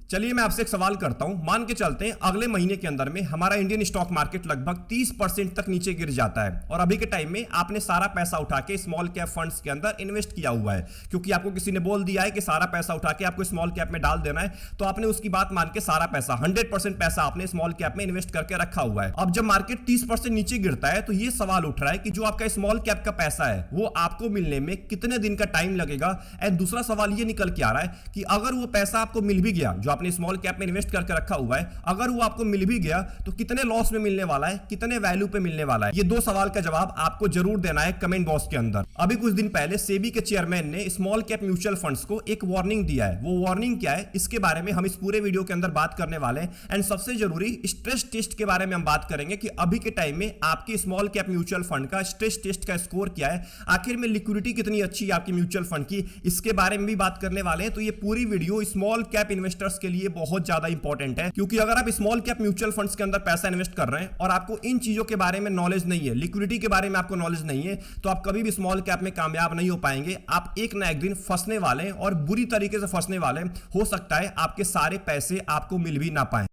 चलिए मैं आपसे एक सवाल करता हूं। मान के चलते हैं अगले महीने के अंदर में हमारा इंडियन स्टॉक मार्केट लगभग 30% तक नीचे गिर जाता है और अभी के टाइम में आपने सारा पैसा उठा के स्मॉल कैप फंड्स के अंदर इन्वेस्ट किया हुआ है, क्योंकि आपको किसी ने बोल दिया है कि सारा पैसा उठा के आपको स्मॉल कैप में डाल देना है, तो आपने उसकी बात मान के सारा पैसा 100% पैसा आपने स्मॉल कैप में इन्वेस्ट करके रखा हुआ है। अब जब मार्केट 30% नीचे गिरता है तो ये सवाल उठ रहा है कि जो आपका स्मॉल कैप का पैसा है वो आपको मिलने में कितने दिन का टाइम लगेगा। एंड दूसरा सवाल ये निकल के आ रहा है कि अगर वो पैसा आपको मिल भी गया जो आपने स्मॉल कैप में इन्वेस्ट करके रखा हुआ है, अगर वो आपको मिल भी गया तो कितने लॉस में मिलने वाला है, कितने वैल्यू पे मिलने वाला है। ये दो सवाल का जवाब आपको जरूर देना है कमेंट बॉक्स के अंदर। अभी कुछ दिन पहले सेबी के चेयरमैन ने स्मॉल कैप म्यूचुअल फंड्स को एक वार्निंग दिया है। वो वार्निंग क्या है इसके बारे में हम इस पूरे वीडियो के अंदर बात करने वाले हैं। एंड सबसे जरूरी स्ट्रेस टेस्ट के बारे में हम बात करेंगे कि अभी के टाइम में आपकी स्मॉल कैप म्यूचुअल फंड का स्ट्रेस टेस्ट का स्कोर क्या है, आखिर में लिक्विडिटी कितनी अच्छी है आपकी म्यूचुअल फंड की, इसके बारे में भी बात करने वाले हैं। तो ये पूरी वीडियो स्मॉल कैप इन्वेस्टर्स के लिए बहुत ज्यादा इंपॉर्टेंट है, क्योंकि अगर आप स्मॉल कैप म्यूचुअल फंड्स के अंदर पैसा इन्वेस्ट कर रहे हैं और आपको इन चीजों के बारे में नॉलेज नहीं है, लिक्विडिटी के बारे में आपको नॉलेज नहीं है, तो आप कभी भी स्मॉल कैप में कामयाब नहीं हो पाएंगे। आप एक ना एक दिन फंसने वाले हैं और बुरी तरीके से फंसने वाले हैं। हो सकता है आपके सारे पैसे आपको मिल भी ना पाए।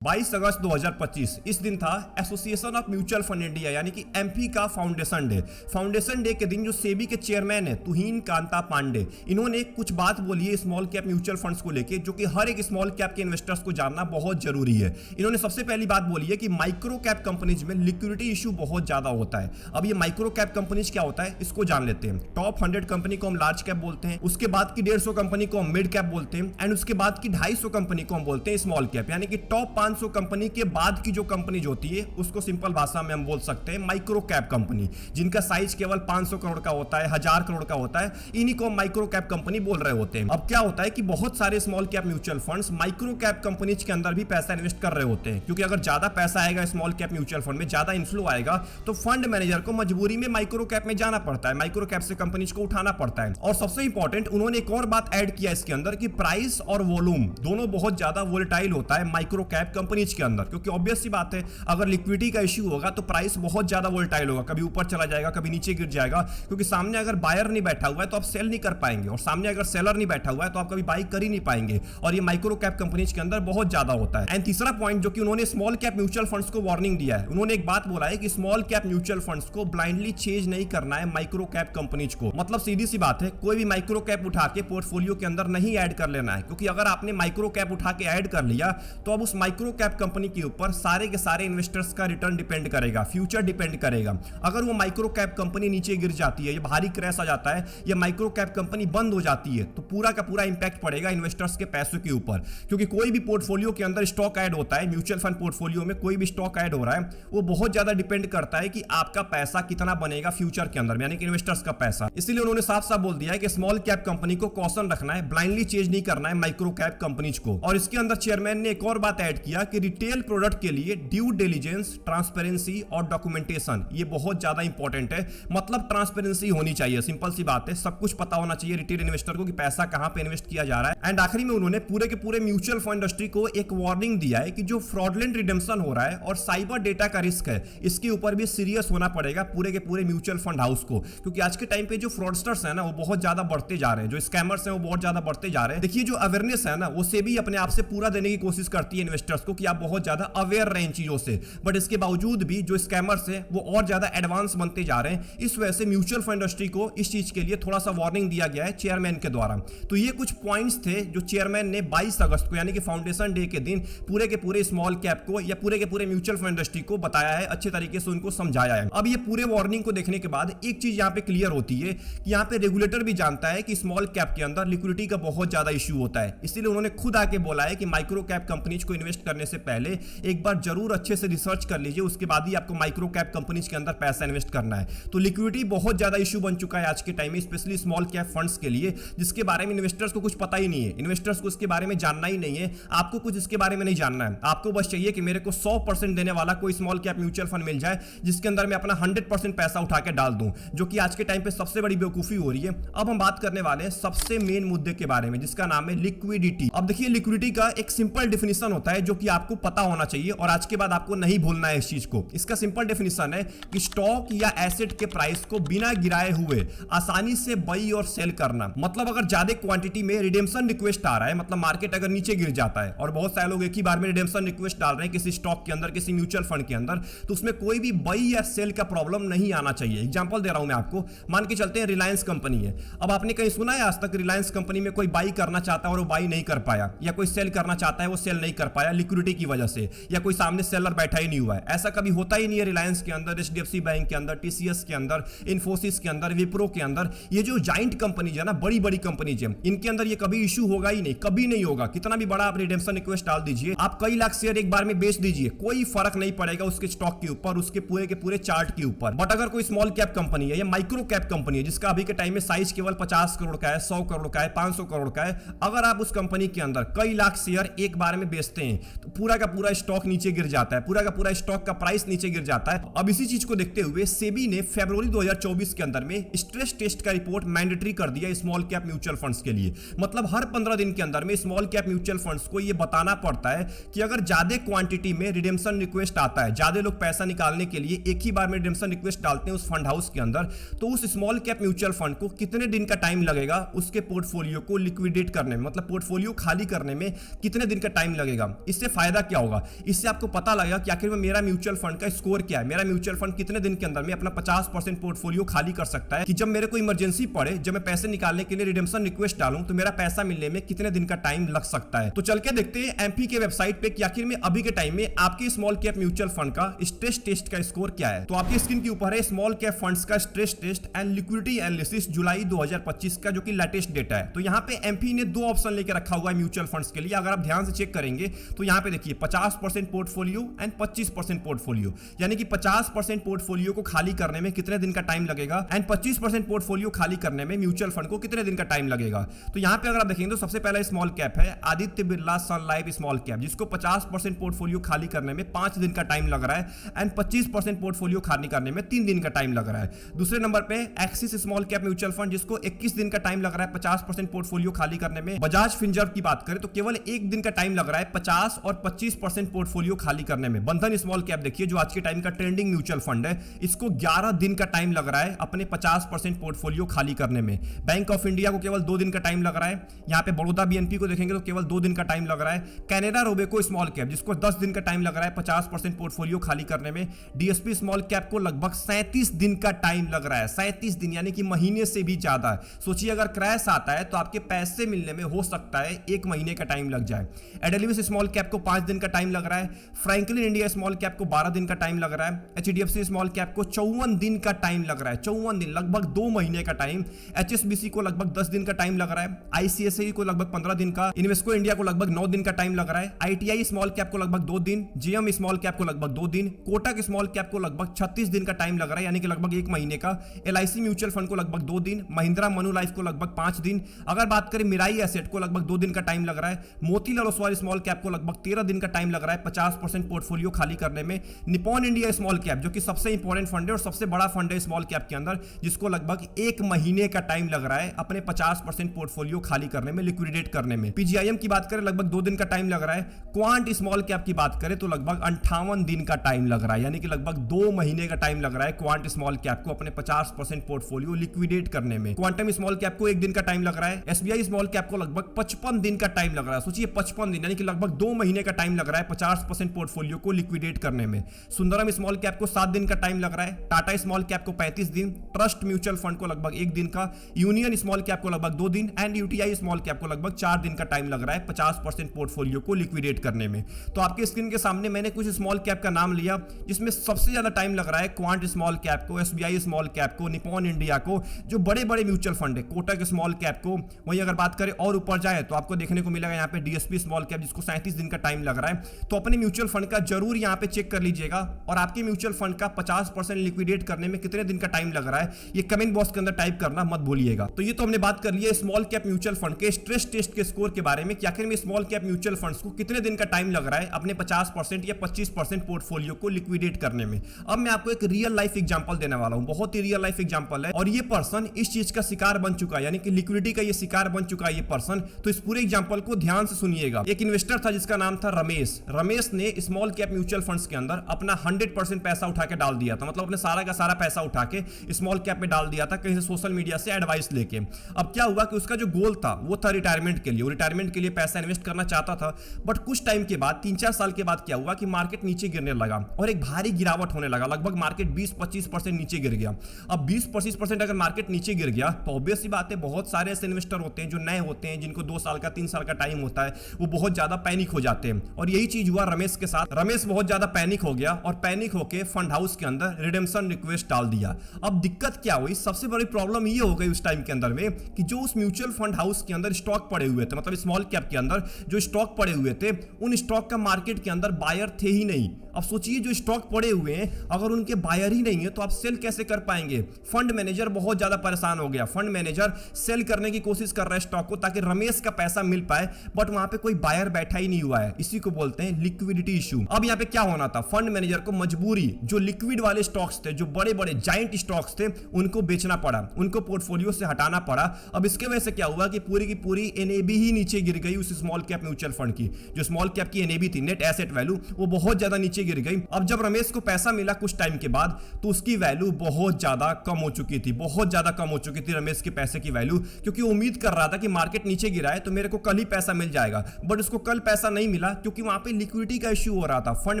22 अगस्त 2025 इस दिन था association of mutual fund India यानी कि एमपी का फाउंडेशन डे। फाउंडेशन डे के दिन जो सेबी के चेयरमैन है तुहिन कांता पांडे, इन्होंने कुछ बात बोली है स्मॉल कैप म्यूचुअल फंड्स को लेके, जो कि हर एक स्मॉल कैप के इन्वेस्टर्स को जानना बहुत जरूरी है। इन्होंने सबसे पहली बात बोली है कि माइक्रो कैप कंपनीज में लिक्विडिटी इशू बहुत ज्यादा होता है। अब ये माइक्रो कैप कंपनीज क्या होता है इसको जान लेते हैं। टॉप 100 कंपनी को हम लार्ज कैप बोलते हैं, उसके बाद की 150 कंपनी को हम मिड कैप बोलते हैं, एंड उसके बाद की 250 कंपनी को हम बोलते हैं स्मॉल कैप। यानी कि टॉप 500 कंपनी के बाद की जो कंपनी होती है उसको सिंपल भाषा में हम बोल सकते हैं माइक्रो कैप कंपनी, जिनका साइज केवल 500 करोड़ का होता है, 1000 करोड़ का होता है, इन्हीं को माइक्रो कैप कंपनी बोल रहे होते हैं। अब क्या होता है कि बहुत सारे small cap mutual funds micro cap companies के अंदर भी पैसा इन्वेस्ट कर रहे होते हैं, क्योंकि अगर ज्यादा पैसा आएगा स्मॉल कैप म्यूचुअल फंड में, ज्यादा इन्फ्लो आएगा, तो फंड मैनेजर को मजबूरी में माइक्रो कैप में जाना पड़ता है, माइक्रो कैप से कंपनीज को उठाना पड़ता है। और सबसे इंपॉर्टेंट उन्होंने एक और बात ऐड किया इसके अंदर कि प्राइस और वॉल्यूम दोनों बहुत ज्यादा वोलेटाइल होता है माइक्रो कैप कंपनीज के अंदर, क्योंकि ऑब्वियस सी बात है अगर लिक्विडिटी का इश्यू होगा तो प्राइस बहुत ज्यादा वोलेटाइल होगा, कभी ऊपर चला जाएगा, कभी नीचे गिर जाएगा, क्योंकि सामने अगर बायर नहीं बैठा हुआ है तो आप सेल नहीं कर पाएंगे, और सामने अगर सेलर नहीं बैठा हुआ है तो आप कभी बाई कर ही नहीं पाएंगे। और ये माइक्रो कैप कंपनीज के अंदर बहुत ज्यादा होता है। एंड तीसरा पॉइंट जो कि उन्होंने स्मॉल कैप म्यूचुअल फंड्स को वार्निंग दिया है, उन्होंने एक बात बोला है कि स्मॉल कैप म्यूचुअल फंड्स को ब्लाइंडली चेंज नहीं करना है माइक्रो कैप कंपनीज को। मतलब सीधी सी बात है, कोई भी माइक्रो कैप उठा के पोर्टफोलियो के अंदर नहीं ऐड कर लेना है, क्योंकि अगर आपने माइक्रो कैप उठा के ऐड कर लिया तो अब उस माइक्रो कैप कंपनी के ऊपर सारे के सारे इन्वेस्टर्स का रिटर्न डिपेंड करेगा, फ्यूचर डिपेंड करेगा। अगर वो माइक्रो कैप कंपनी नीचे गिर जाती है, ये भारी क्रैश आ जाता है, या माइक्रो कैप कंपनी बंद हो जाती है, तो पूरा का पूरा इंपैक्ट पड़ेगा इन्वेस्टर्स के पैसों के ऊपर। क्योंकि कोई भी पोर्टफोलियो के अंदर स्टॉक ऐड होता है, म्यूचुअल फंड पोर्टफोलियो में कोई भी स्टॉक ऐड हो रहा है, वो बहुत ज्यादा डिपेंड करता है कि आपका पैसा कितना बनेगा फ्यूचर के अंदर, यानी कि इन्वेस्टर्स का पैसा। इसलिए उन्होंने साफ साफ बोल दिया है कि स्मॉल कैप कंपनी को कॉशन रखना है, ब्लाइंडली चेंज नहीं करना है माइक्रो कैप कंपनीज को। और इसके अंदर चेयरमैन ने एक और बात ऐड किया कि रिटेल प्रोडक्ट के लिए ड्यू डिलिजेंस, ट्रांसपेरेंसी और डॉक्यूमेंटेशन ये बहुत ज्यादा इंपॉर्टेंट है। मतलब ट्रांसपेरेंसी होनी चाहिए, सिंपल सी बात है, सब कुछ पता होना चाहिए रिटेल इन्वेस्टर को कि पैसा कहां पे इन्वेस्ट किया जा रहा है। एंड आखिरी में उन्होंने पूरे के पूरे म्यूचुअल फंड इंडस्ट्री को एक वार्निंग दिया है कि जो फ्रॉडलेंट रिडेम्पशन हो रहा है और साइबर डेटा का रिस्क है, इसके ऊपर भी सीरियस होना पड़ेगा पूरे के पूरे म्यूचुअल फंड हाउस को, क्योंकि आज के टाइम पे जो फ्रॉडस्टर्स है ना वो बहुत ज्यादा बढ़ते जा रहे हैं, जो स्कैमर्स हैं वो बहुत ज्यादा बढ़ते जा रहे हैं। देखिए जो अवेयरनेस है ना वो सेबी अपने आप से पूरा देने की कोशिश करती है इन्वेस्टर्स को कि आप बहुत ज्यादा अवेयर रहे इन चीजों से, बट इसके बावजूद भी जो स्कैमर्स है वो और ज्यादा एडवांस बनते जा रहे हैं। इस वजह से म्यूचुअल फंड इंडस्ट्री को इस चीज के लिए थोड़ा सा वार्निंग दिया गया है चेयरमैन के द्वारा। तो ये कुछ पॉइंट्स थे जो चेयरमैन ने 22 अगस्त को यानी कि फाउंडेशन डे के दिन पूरे के पूरे स्मॉल कैप को या पूरे के पूरे म्यूचुअल फंड इंडस्ट्री को बताया है, अच्छे तरीके से उनको समझाया है। अब ये पूरे वार्निंग को देखने के बाद एक चीज यहां पे क्लियर होती है कि यहां पे रेगुलेटर भी जानता है कि स्मॉल कैप के अंदर लिक्विडिटी का बहुत ज्यादा इश्यू होता है, इसलिए उन्होंने खुद आके बोला है कि माइक्रो कैप कंपनीज को इन्वेस्ट करने से पहले एक बार जरूर अच्छे से रिसर्च कर लीजिए, उसके बाद ही आपको माइक्रो कैप कंपनीज के अंदर पैसा इन्वेस्ट करना है। तो लिक्विडिटी बहुत ज्यादा इशू बन चुका है आज के टाइम में, स्पेशली स्मॉल कैप फंड्स के लिए, जिसके बारे में इन्वेस्टर्स को कुछ पता ही नहीं है, इन्वेस्टर्स को इसके बारे में जानना ही नहीं है। आपको कुछ इसके बारे में नहीं जानना है, आपको बस चाहिए कि मेरे को 100% देने वाला कोई स्मॉल कैप म्यूचुअल फंड मिल जाए जिसके अंदर मैं अपना 100% पैसा उठा के डाल दूं, जो कि आज के टाइम पे सबसे बड़ी बेवकूफी हो रही है। अब हम बात करने वाले हैं सबसे मेन मुद्दे के बारे में, जिसका नाम है लिक्विडिटी। अब देखिए लिक्विडिटी का एक सिंपल डिफिनेशन होता है जो कि आपको पता होना चाहिए और आज के बाद आपको नहीं भूलना है इस चीज को। इसका सिंपल डेफिनेशन है कि स्टॉक या एसेट के प्राइस को बिना गिराए हुए आसानी से बाई और सेल करना। मतलब अगर ज्यादा क्वांटिटी में रिडेम्पशन रिक्वेस्ट आ रहा है, मतलब मार्केट अगर नीचे गिर जाता है और बहुत सारे लोग एक ही बार में रिडेम्पशन रिक्वेस्ट डाल रहे हैं किसी स्टॉक के अंदर, किसी म्यूचुअल फंड के अंदर, तो उसमें कोई भी बाई या सेल का प्रॉब्लम नहीं आना चाहिए। एग्जांपल दे रहा हूं मैं आपको, मान के चलते हैं रिलायंस कंपनी है। अब आपने कहीं सुना है आज तक रिलायंस कंपनी में कोई बाई करना चाहता है और वो बाई नहीं कर पाया, या कोई सेल करना चाहता है वो सेल नहीं कर पाया लिक्विडिटी की वजह से, या कोई सामने सेलर बैठा ही नहीं हुआ है? ऐसा कभी होता ही नहीं है। रिलायंस के अंदर, एचडीएफसी बैंक के अंदर, टीसीएस के अंदर, इन्फोसिस के अंदर, विप्रो के अंदर, ये जो जाइंट कंपनीज है ना, बड़ी बड़ी कंपनीज है, इनके अंदर ये कभी इशू होगा ही नहीं, कभी नहीं होगा। कितना भी बड़ा आप रिडेम्पशन रिक्वेस्ट डाल दीजिए, आप कई लाख शेयर एक बार में बेच दीजिए, कोई फर्क नहीं पड़ेगा उसके स्टॉक के ऊपर, उसके पूरे के पूरे चार्ट के ऊपर। बट अगर कोई स्मॉल कैप कंपनी है या माइक्रो कैप कंपनी है जिसका अभी के टाइम में साइज केवल 50 करोड़ का है, 100 करोड़ का है, 500 करोड़ का है, अगर आप उस कंपनी के अंदर कई लाख शेयर एक बार में बेचते हैं तो पूरा का पूरा स्टॉक नीचे गिर जाता है, पूरा का पूरा स्टॉक का प्राइस नीचे गिर जाता है। अब इसी चीज को देखते हुए सेबी ने फरवरी 2024 के अंदर में स्ट्रेस टेस्ट का रिपोर्ट मैंडेटरी कर दिया स्मॉल कैप म्यूचुअल फंड्स के लिए। मतलब हर 15 दिन के अंदर में स्मॉल कैप म्यूचुअल फंड्स को यह बताना पड़ता है कि अगर ज्यादा क्वांटिटी में रिडेम्पशन रिक्वेस्ट आता है, ज्यादा लोग पैसा निकालने के लिए एक ही बार में रिडेम्पशन रिक्वेस्ट डालते हैं उस फंड हाउस के अंदर, तो उस स्मॉल कैप म्यूचुअल फंड को कितने दिन का टाइम लगेगा उसके पोर्टफोलियो को लिक्विडेट करने में, मतलब पोर्टफोलियो खाली करने में कितने दिन का टाइम लगेगा। इससे फायदा क्या होगा? इससे आपको पता लगेगा कि आखिर में मेरा म्यूचुअल फंड का स्कोर क्या है, मेरा म्यूचुअल फंड कितने दिन के अंदर में अपना 50% पोर्टफोलियो खाली कर सकता है, कि जब मेरे को इमरजेंसी पड़े, जब मैं पैसे निकालने के लिए रिडेम्पशन रिक्वेस्ट डालूं तो मेरा पैसा मिलने में कितने दिन का टाइम लग सकता है। तो चल के देखते हैं एमपी के वेबसाइट पे कि आखिर में अभी के टाइम में आपके स्मॉल कैप म्यूचुअल फंड का स्ट्रेस टेस्ट का स्कोर क्या है। तो आपकी स्क्रीन के ऊपर है स्मॉल कैप फंड्स का stress test and liquidity analysis जुलाई 2025 का, जो कि लेटेस्ट डेटा है। तो यहाँ पे एमपी ने 2 ऑप्शन लेके रखा हुआ है म्यूचुअल फंड्स के लिए। अगर आप ध्यान से चेक करेंगे तो यहाँ पे देखिए 50% पोर्टफोलियो एंड 25% पोर्टफोलियो, यानी कि 50% पोर्टफोलियो को खाली करने में कितने दिन का टाइम लगेगा एंड 25% पोर्टफोलियो खाली करने में म्यूचुअल फंड को कितने दिन का टाइम लगेगा। तो यहाँ पे अगर आप देखेंगे तो सबसे पहला स्मॉल कैप है आदित्य बिरला सन लाइफ स्मॉल कैप, जिसको 50% पोर्टफोलियो खाली करने में 5 दिन का टाइम लग रहा है एंड 25% पोर्टफोलियो खाली करने में 3 दिन का टाइम लग रहा है। दूसरे नंबर पे axis small cap mutual fund, जिसको 21 दिन का टाइम लग रहा है 50% पोर्टफोलियो खाली करने में। बजाज फिनसर्व की बात करें तो केवल 1 दिन का टाइम लग रहा है 50 और 25% पोर्टफोलियो खाली करने में। बंधन स्मॉल कैप देखिए, जो आज के टाइम का ट्रेंडिंग म्यूचुअल फंड है, इसको 11 दिन का टाइम लग रहा है अपने 50% पोर्टफोलियो खाली करने में। बैंक ऑफ इंडिया को केवल 2 दिन का टाइम लग रहा है। यहाँ पे बड़ौदा बीएनपी को देखेंगे तो केवल 2 दिन का टाइम लग रहा है। कैनेडा रोबेको स्मॉल कैप, जिसको 10 दिन का टाइम लग रहा है 50% पोर्टफोलियो खाली करने में। डीएसपी स्मॉल कैप को लगभग 37 दिन का टाइम लग रहा है, 37 दिन, यानी कि महीने से भी ज्यादा है। सोचिए अगर क्रैश आता है तो आपके पैसे मिलने में हो सकता है 1 महीने का टाइम लग जाए। एडेलिविस स्मॉल कैप को 5 दिन का टाइम लग रहा है। फ्रैंकलिन इंडिया स्मॉल कैप को 12 दिन का टाइम लग रहा है। एचडीएफसी स्मॉल कैप को 54 दिन का टाइम लग रहा है, 54 दिन, लगभग 2 महीने का टाइम। एचएसबीसी को लगभग 10 दिन का टाइम लग रहा है। आईसीआईसीआई को लगभग 15 दिन का। इन्वेस्को इंडिया को लगभग 9 दिन का टाइम लग रहा है। आईटीआई स्मॉल कैप को लगभग 2 दिन। जीएम स्मॉल कैप को लगभग 2 दिन। कोटक स्मॉल कैप को लगभग 36 दिन का टाइम लग रहा है, यानी कि लगभग 1 महीने का। एलआईसी म्यूचुअल फंड को लगभग 2 दिन। महिंद्रा मनुलाइफ को लगभग 5 दिन। अगर बात करें मिराई एसेट को लगभग 2 दिन का टाइम लग रहा है। मोतीलाल ओसवाल स्मॉल कैप को लगभग 13 दिन का टाइम लग रहा है 50% पोर्टफोलियो खाली करने में। निप्पॉन इंडिया स्मॉल कैप, जो कि सबसे इंपॉर्टेंट फंड है और सबसे बड़ा फंड है स्मॉल कैप के अंदर, जिसको लगभग 1 महीने का टाइम लग रहा है अपने 50% पोर्टफोलियो खाली करने में, लिक्विडेट करने में। पीजीआईएम की बात करें लगभग 2 दिन का टाइम लग रहा है। क्वांट स्मॉल कैप की बात करें तो लगभग 58 दिन का टाइम लग रहा है, यानी कि लगभग 2 महीने का टाइम लग रहा है क्वांट स्मॉल कैप को अपने 50% पोर्टफोलियो लिक्विडेट करने में। क्वांटम स्मॉल कैप को 1 दिन का टाइम लग रहा है। एसबीआई स्मॉल कैप को लगभग 55 दिन का टाइम लग रहा है। सोचिए 55 दिन, यानी कि लगभग 2 महीने का टाइम लग रहा है 50% पोर्टफोलियो को लिक्विडेट करने में। सुंदरम स्मॉल कैप को 7 दिन का टाइम लग रहा है। टाटा स्मॉल कैप को 35 दिन। ट्रस्ट म्यूचुअल फंड को लगभग 1 दिन का। यूनियन स्मॉल कैप को लगभग 2 दिन एंड यूटीआई स्मॉल कैप को लगभग 4 दिन का टाइम लग रहा है 50% पोर्टफोलियो को लिक्विडेट करने में। तो आपके स्क्रीन के सामने मैंने कुछ स्मॉल कैप का नाम लिया जिसमें सबसे ज्यादा टाइम लग रहा है क्वांट स्मॉल कैप को, एसबीआई स्मॉल कैप को, निप्पॉन इंडिया को, जो बड़े बड़े म्यूचुअल फंड है, कोटक स्मॉल कैप को। वहीं अगर बात करें और ऊपर जाए तो आपको देखने को मिलेगा यहाँ पे डीएसपी स्मॉल कैप, जिसको 37 दिन का टाइम लग रहा है। तो अपने म्यूचुअल फंड का जरूर यहाँ पे चेक कर लीजिएगा और आपके म्यूचुअल फंड का 50% लिक्विडेट करने में कितने दिन का टाइम लग रहा है, ये कमेंट बॉक्स के अंदर टाइप करना मत भूलिएगा। तो ये तो हमने बात कर ली है स्मॉल कैप म्यूचुअल फंड के स्ट्रेस टेस्ट के स्कोर के बारे में कि आखिर में स्मॉल कैप म्यूचुअल फंड्स को कितने दिन का टाइम लग रहा है अपने 50% या 25% पोर्टफोलियो को लिक्विडेट करने में। अब मैं आपको एक रियल लाइफ एग्जांपल देने वाला हूं, बहुत ही रियल लाइफ एग्जांपल है और ये पर्सन इस चीज का शिकार बन चुका है, यानी कि लिक्विडिटी का ये शिकार बन चुका है ये पर्सन। तो इस पूरे एग्जांपल को ध्यान से सुनिएगा। एक इन्वेस्टर था जिसका नाम नाम था रमेश। रमेश ने स्मॉल कैप म्यूचुअल फंड्स के अंदर अपना 100% पैसा उठा के डाल दिया था, मतलब अपने सारा का सारा पैसा उठा के स्मॉल कैप में डाल दिया था कहीं से सोशल मीडिया से एडवाइस लेके। अब क्या हुआ कि उसका जो गोल था वो था रिटायरमेंट के लिए, वो रिटायरमेंट के लिए पैसा इन्वेस्ट करना चाहता था। बट कुछ टाइम के बाद 3-4 साल के बाद क्या हुआ कि मार्केट नीचे गिरने लगा और एक भारी गिरावट होने लगा, लगभग मार्केट 20-25% नीचे गिर गया। अब 20-25% अगर मार्केट नीचे गिर गया तो ऑब्वियस सी बात है बहुत सारे ऐसे इन्वेस्टर होते हैं जो नए होते हैं, जिनको 2 साल का 3 साल का टाइम होता है, वो बहुत ज्यादा पैनिक हो जाते हैं। और यही चीज हुआ रमेश के साथ। रमेश बहुत ज्यादा पैनिक हो गया और पैनिक होकर फंड हाउस के अंदर रिडेम्पशन रिक्वेस्ट डाल दिया। अब दिक्कत क्या हुई, सबसे बड़ी प्रॉब्लम ये हो गई उस टाइम के अंदर में कि जो उस म्यूचुअल फंड हाउस के अंदर स्टॉक पड़े हुए थे, मतलब स्मॉल कैप के अंदर जो स्टॉक पड़े हुए थे, उन स्टॉक का मार्केट के अंदर बायर थे ही नहीं। अब सोचिए जो स्टॉक पड़े हुए हैं अगर उनके बायर ही नहीं है तो आप सेल कैसे कर पाएंगे। फंड मैनेजर बहुत ज्यादा परेशान हो गया। फंड मैनेजर सेल करने की कोशिश कर रहा है स्टॉक को ताकि रमेश का पैसा मिल पाए, बट वहां पे कोई बायर बैठा ही नहीं हुआ है। इसी को बोलते हैं लिक्विडिटी इशू। अब यहां पे क्या होना था, फंड मैनेजर को मजबूरी जो लिक्विड वाले स्टॉक्स थे, जो बड़े बड़े जाइंट स्टॉक्स थे, उनको बेचना पड़ा, उनको पोर्टफोलियो से हटाना पड़ा। अब इसके वजह से क्या हुआ कि पूरी की पूरी एनएबी ही नीचे गिर गई उस स्मॉल कैप म्यूचुअल फंड की। जो स्मॉल कैप की एनएबी थी, नेट एसेट वैल्यू, वो बहुत ज्यादा नीचे गिर गई। अब जब रमेश को पैसा मिला कुछ टाइम के बाद तो उसकी वैल्यू बहुत ज्यादा कम हो चुकी थी, बहुत ज्यादा कम हो चुकी थी रमेश के पैसे की वैल्यू, क्योंकि उम्मीद कर रहा था कि मार्केट नीचे गिरा है तो मेरे को कल ही पैसा मिल जाएगा। बट उसको कल पैसा नहीं मिला क्योंकि वहां पे लिक्विडिटी का इश्यू हो रहा था। फंड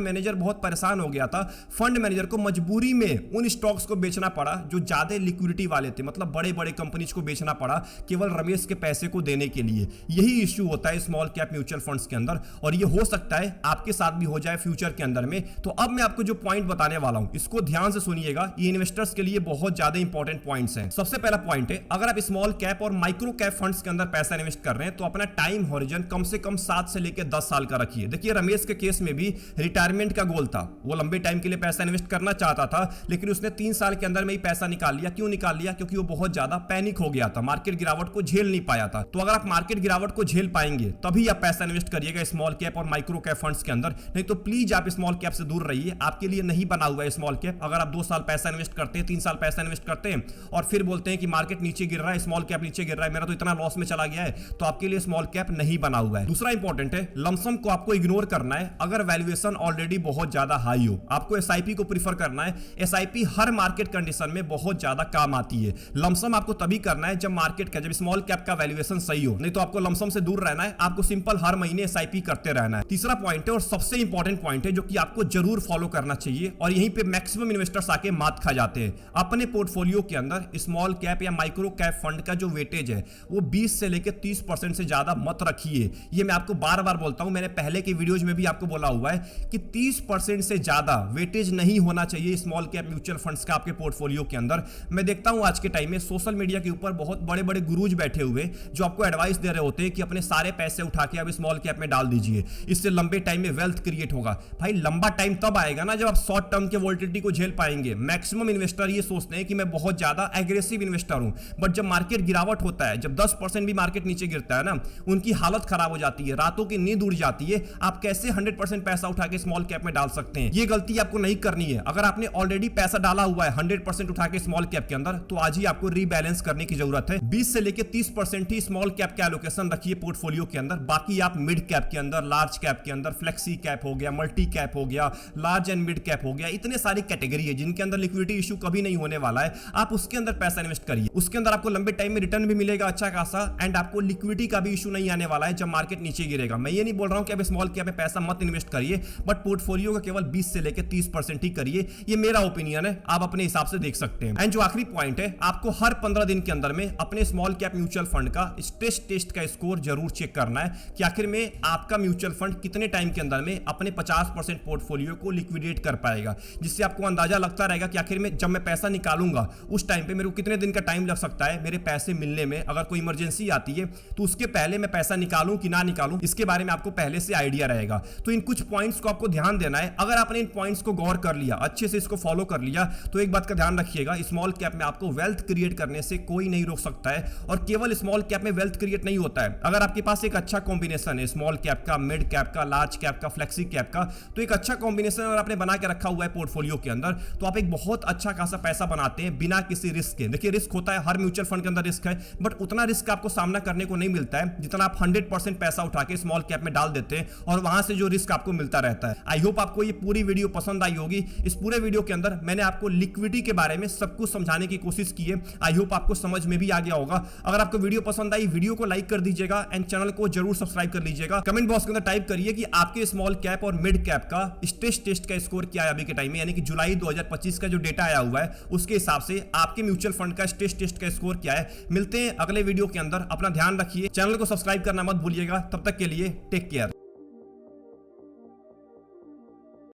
मैनेजर बहुत परेशान हो गया था। फंड मैनेजर को मजबूरी में उन स्टॉक्स को बेचना पड़ा जो ज्यादा लिक्विडिटी वाले थे, मतलब बड़े बड़े कंपनीज को बेचना पड़ा केवल रमेश के पैसे को देने के लिए। यही इश्यू होता है स्मॉल कैप म्यूचुअल फंड्स के अंदर और ये हो सकता है आपके साथ भी हो जाए फ्यूचर के अंदर में। तो अब मैं आपको जो पॉइंट बताने वाला हूं इसको ध्यान से सुनिएगा, ये इन्वेस्टर्स के लिए बहुत ज्यादा इंपॉर्टेंट पॉइंट्स हैं। सबसे पहला पॉइंट है, अगर आप स्मॉल कैप और माइक्रो कैप फंड्स के अंदर पैसा इन्वेस्ट कर रहे हैं तो अपना टाइम हॉरिजन कम से कम 7 से लेकर 10 साल का रखिए। देखिए रमेश के केस में भी रिटायरमेंट का गोल था, वो लंबे टाइम के लिए पैसा इन्वेस्ट करना चाहता था, लेकिन उसने 3 साल के अंदर में ही पैसा निकाल लिया। क्यों निकाल लिया? क्योंकि वो बहुत ज्यादा पैनिक हो गया था, मार्केट गिरावट को झेल नहीं पाया था। तो अगर आप मार्केट गिरावट को झेल पाएंगे तभी आप पैसा इन्वेस्ट करिएगा स्मॉल कैप और माइक्रो कैप फंड्स के अंदर, नहीं तो प्लीज आप स्मॉल कैप से दूर रहिए। आपके लिए नहीं बना हुआ है स्मॉल कैप। अगर आप 2 साल पैसा इन्वेस्ट करते हैं, 3 साल पैसा इन्वेस्ट करते हैं और फिर बोलते हैं कि मार्केट नीचे गिर रहा है, स्मॉल कैप नीचे गिर रहा है, मेरा तो इतना लॉस में चला गया है, तो आपके लिए स्मॉल कैप नहीं बना हुआ है। दूसरा इंपॉर्टेंट है, लमसम को आपको इग्नोर करना है अगर वैल्यूएशन ऑलरेडी बहुत ज्यादा हाई हो। आपको एसआईपी को प्रीफर करना है। एसआईपी हर मार्केट कंडीशन में बहुत ज्यादा काम आती है। लमसम आपको तभी करना है जब मार्केट का, जब स्मॉल कैप का वैल्यूएशन सही हो, नहीं तो आपको लमसम से दूर रहना है। आपको सिंपल हर महीने एसआईपी करते रहना है। तीसरा पॉइंट है और सबसे इंपॉर्टेंट पॉइंट है जो कि आपको जरूर फॉलो करना चाहिए और यहीं पे मैक्सिमम इन्वेस्टर्स आके मात खा जाते हैं। अपने पोर्टफोलियो के अंदर स्मॉल कैप या माइक्रो कैप फंड का जो वेटेज है वो 20 से लेकर 30% से ज्यादा मत रखिए। ये मैं आपको बार बार बोलता हूं, मैंने पहले के वीडियोज में भी आपको बोला हुआ है कि 30% से ज्यादा वेटेज नहीं होना चाहिए स्मॉल कैप म्यूचुअल फंड्स का आपके पोर्टफोलियो के अंदर। मैं देखता हूं आज के टाइम में सोशल मीडिया के ऊपर बहुत बड़े बड़े गुरुज बैठे हुए जो आपको एडवाइस दे रहे होते हैं कि अपने सारे पैसे उठा के आप स्मॉल कैप में डाल दीजिए, इससे लंबे टाइम में वेल्थ क्रिएट होगा। भाई लंबा टाइम तब आएगा ना जब आप शॉर्ट टर्म के वोलेटिलिटी को झेल पाएंगे। मैक्सिमम इन्वेस्टर ये सोचते हैं कि मैं बहुत ज्यादा एग्रेसिव इन्वेस्टर हूं, बट जब मार्केट गिरावट होता है, जब 10% भी मार्केट नीचे गिरता है ना, उनकी हालत खराब हो जाती है, रातों की नींद उड़ जाती है। आप कैसे 100% पैसा उठा के स्मॉल कैप में डाल सकते हैं? ये गलती आपको नहीं करनी है। अगर आपने ऑलरेडी पैसा डाला हुआ है 100% उठा के स्मॉल कैप के अंदर, तो आज ही आपको रीबैलेंस करने की जरूरत है। 20 से लेकर 30% ही स्मॉल कैप के एलोकेशन रखिए पोर्टफोलियो के अंदर। बाकी आप मिड कैप के अंदर, लार्ज कैप के अंदर, फ्लेक्सी कैप हो गया, मल्टी कैप हो गया, लार्ज एंड मिड कैप हो गया, इतने सारी कैटेगरी है जिनके अंदर लिक्विडिटी इशू कभी नहीं होने वाला है। आप उसके अंदर पैसा इन्वेस्ट करिए, उसके अंदर आपको लंबे टाइम में रिटर्न भी मिलेगा अच्छा खासा, एंड आपको लिक्विडिटी का भी इशू नहीं आने वाला है जब मार्केट नीचे गिरेगा। मैं ये नहीं बोल रहा हूं कि आप स्मॉल कैप में पैसा मत इन्वेस्ट करिए, बट पोर्टफोलियो का केवल 20 से लेकर 30% ही करिए। ये मेरा ओपिनियन है, आप अपने हिसाब से देख सकते हैं। एंड जो आखिरी पॉइंट है, आपको हर 15 दिन के अंदर में अपने स्मॉल कैप म्यूचुअल फंड का स्ट्रेस टेस्ट का स्कोर जरूर चेक करना है कि आखिर में आपका म्यूचुअल फंड कितने टाइम के अंदर में अपने 50% पोर्टफोलियो को लिक्विडेट कर पाएगा, जिससे आपको अंदाजा लगता रहेगा कि आखिर में जब मैं पैसा निकालूंगा उस टाइम पे मेरे को कितने दिन का टाइम लग सकता है मेरे पैसे मिलने में। अगर कोई इमरजेंसी आती है तो उसके पहले मैं पैसा निकालूं कि ना निकालूं, इसके बारे में आपको पहले से आइडिया रहेगा। तो इन कुछ पॉइंट्स को आपको ध्यान देना है। अगर आपने इन पॉइंट्स को गौर कर लिया, अच्छे से इसको फॉलो कर लिया, तो एक बात का ध्यान रखिएगा, स्मॉल कैप में आपको वेल्थ क्रिएट करने से कोई नहीं रोक सकता है। और केवल स्मॉल कैप में वेल्थ क्रिएट नहीं होता है, अगर आपके पास एक अच्छा कॉम्बिनेशन है स्मॉल कैप का, मिड कैप का, लार्ज कैप का, फ्लेक्सी कैप का, तो एक अच्छा कॉम्बिनेशन अगर आपने बना के रखा हुआ है पोर्टफोलियो के अंदर, तो आप एक बहुत अच्छा खासा पैसा बनाते हैं बिना किसी रिस्क के। देखिए रिस्क होता है, हर म्यूचुअल फंड के अंदर रिस्क है, बट उतना रिस्क आपको सामना करने को नहीं मिलता है जितना आप 100% पैसा उठा के स्मॉल कैप में डाल देते देते हैं और वहां से जो रिस्क आपको मिलता रहता है। आई होप आपको ये पूरी वीडियो पसंद आई होगी। इस पूरे वीडियो के अंदर मैंने आपको लिक्विडिटी के बारे में सब कुछ समझाने की कोशिश की है। आई होप आपको समझ में भी आ गया होगा। अगर आपको वीडियो पसंद आई, वीडियो को लाइक कर दीजिएगा एंड चैनल को जरूर सब्सक्राइब कर लीजिएगा। कमेंट बॉक्स के अंदर टाइप करिए कि आपके स्मॉल कैप और मिड कैप का स्ट्रेस टेस्ट का स्कोर क्या है अभी के टाइम में, यानी कि जुलाई 2025 का जो डेटा आया हुआ है उसके हिसाब से आपके म्यूचुअल फंड का स्ट्रेस टेस्ट का स्कोर क्या है। मिलते हैं अगले वीडियो के अंदर। अपना ध्यान रखिए, चैनल को सब्सक्राइब करना मत भूलिएगा। तब तक के लिए टेक केयर।